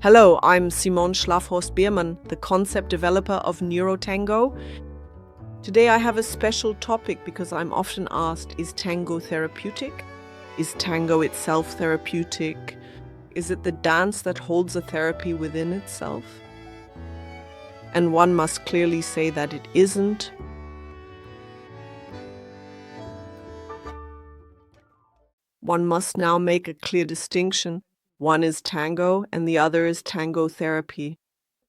Hello, I'm Simone Schlafhorst-Biermann, the concept developer of TANGO. Today I have a special topic because I'm often asked, is tango therapeutic? Is tango itself therapeutic? Is it the dance that holds a therapy within itself? And one must clearly say that it isn't. One must now make a clear distinction. One is tango and the other is tango therapy.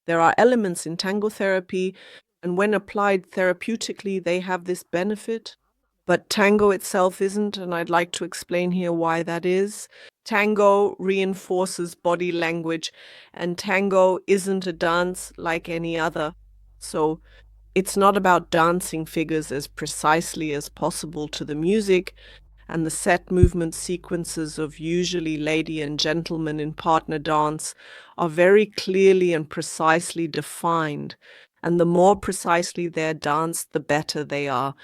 There are elements in tango therapy, and when applied therapeutically, they have this benefit. But tango itself isn't, and I'd like to explain here why that is. Tango reinforces body language, and tango isn't a dance like any other. So it's not about dancing figures as precisely as possible to the music, and the set movement sequences of usually lady and gentleman in partner dance are very clearly and precisely defined. And the more precisely they're danced, the better they are.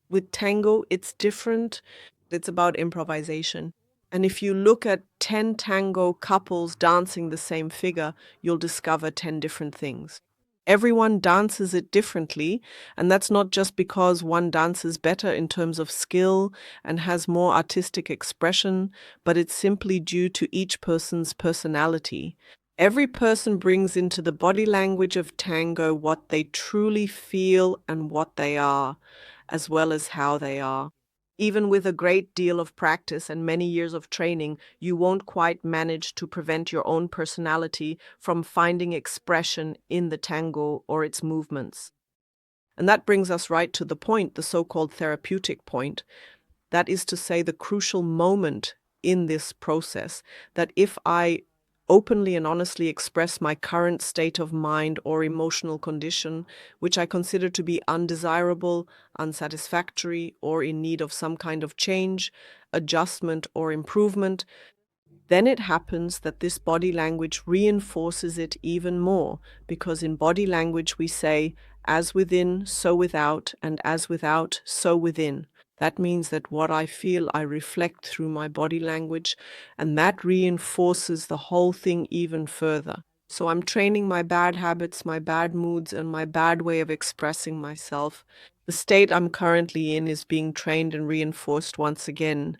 With tango, it's different. It's about improvisation. And if you look at 10 tango couples dancing the same figure, you'll discover 10 different things. Everyone dances it differently, and that's not just because one dances better in terms of skill and has more artistic expression, but it's simply due to each person's personality. Every person brings into the body language of tango what they truly feel and what they are, as well as how they are. Even with a great deal of practice and many years of training, you won't quite manage to prevent your own personality from finding expression in the tango or its movements. And that brings us right to the point, the so-called therapeutic point. That is to say, the crucial moment in this process, that if I openly and honestly express my current state of mind or emotional condition, which I consider to be undesirable, unsatisfactory, or in need of some kind of change, adjustment, or improvement, then it happens that this body language reinforces it even more, because in body language we say, as within, so without, and as without, so within. That means that what I feel, I reflect through my body language, and that reinforces the whole thing even further. So I'm training my bad habits, my bad moods, and my bad way of expressing myself. The state I'm currently in is being trained and reinforced once again.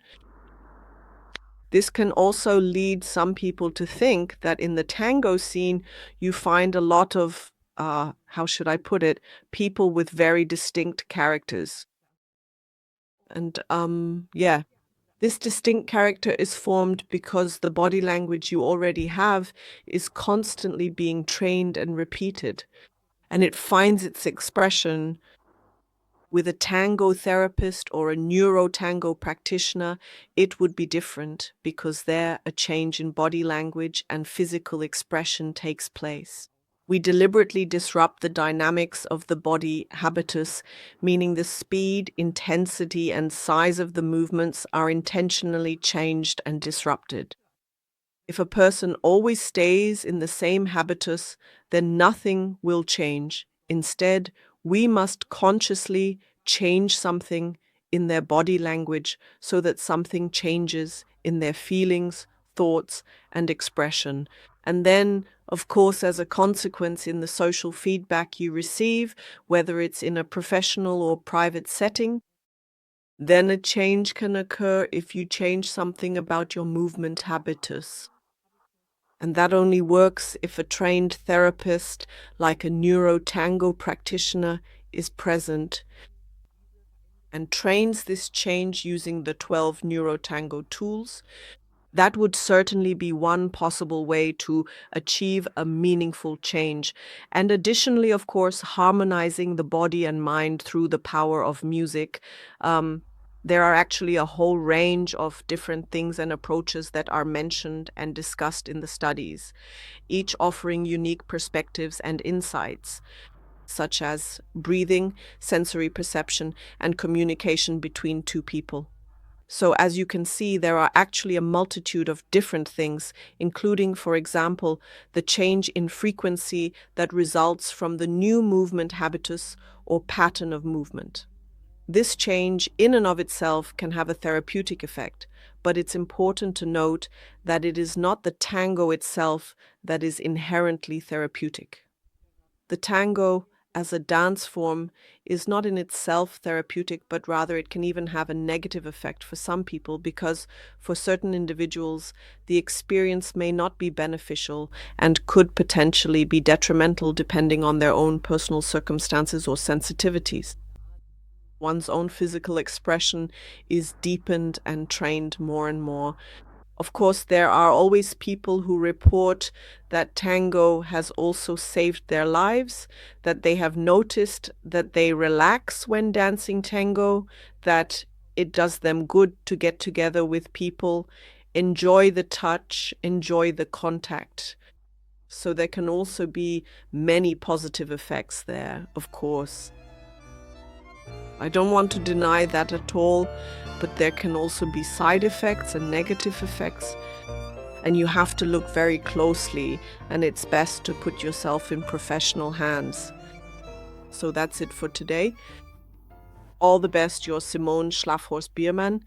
This can also lead some people to think that in the tango scene, you find a lot of, how should I put it, people with very distinct characters. And this distinct character is formed because the body language you already have is constantly being trained and repeated. And it finds its expression with a tango therapist or a neuro-tango practitioner. It would be different because there a change in body language and physical expression takes place. We deliberately disrupt the dynamics of the body habitus, meaning the speed, intensity, and size of the movements are intentionally changed and disrupted. If a person always stays in the same habitus, then nothing will change. Instead, we must consciously change something in their body language so that something changes in their feelings, thoughts, and expression. And then, of course, as a consequence, in the social feedback you receive, whether it's in a professional or private setting, then a change can occur if you change something about your movement habitus. And that only works if a trained therapist, like a neuro-tango practitioner, is present and trains this change using the 12 neuro-tango tools. That would certainly be one possible way to achieve a meaningful change. And additionally, of course, harmonizing the body and mind through the power of music. There are actually a whole range of different things and approaches that are mentioned and discussed in the studies, each offering unique perspectives and insights, such as breathing, sensory perception, and communication between two people. So as you can see, there are actually a multitude of different things, including, for example, the change in frequency that results from the new movement habitus or pattern of movement. This change in and of itself can have a therapeutic effect, but it's important to note that it is not the tango itself that is inherently therapeutic. The tango, as a dance form, is not in itself therapeutic, but rather it can even have a negative effect for some people because for certain individuals, the experience may not be beneficial and could potentially be detrimental depending on their own personal circumstances or sensitivities. One's own physical expression is deepened and trained more and more. Of course, there are always people who report that tango has also saved their lives, that they have noticed that they relax when dancing tango, that it does them good to get together with people, enjoy the touch, enjoy the contact. So there can also be many positive effects there, of course. I don't want to deny that at all, but there can also be side effects and negative effects. And you have to look very closely, and it's best to put yourself in professional hands. So that's it for today. All the best, your Simone Schlafhorst-Biermann.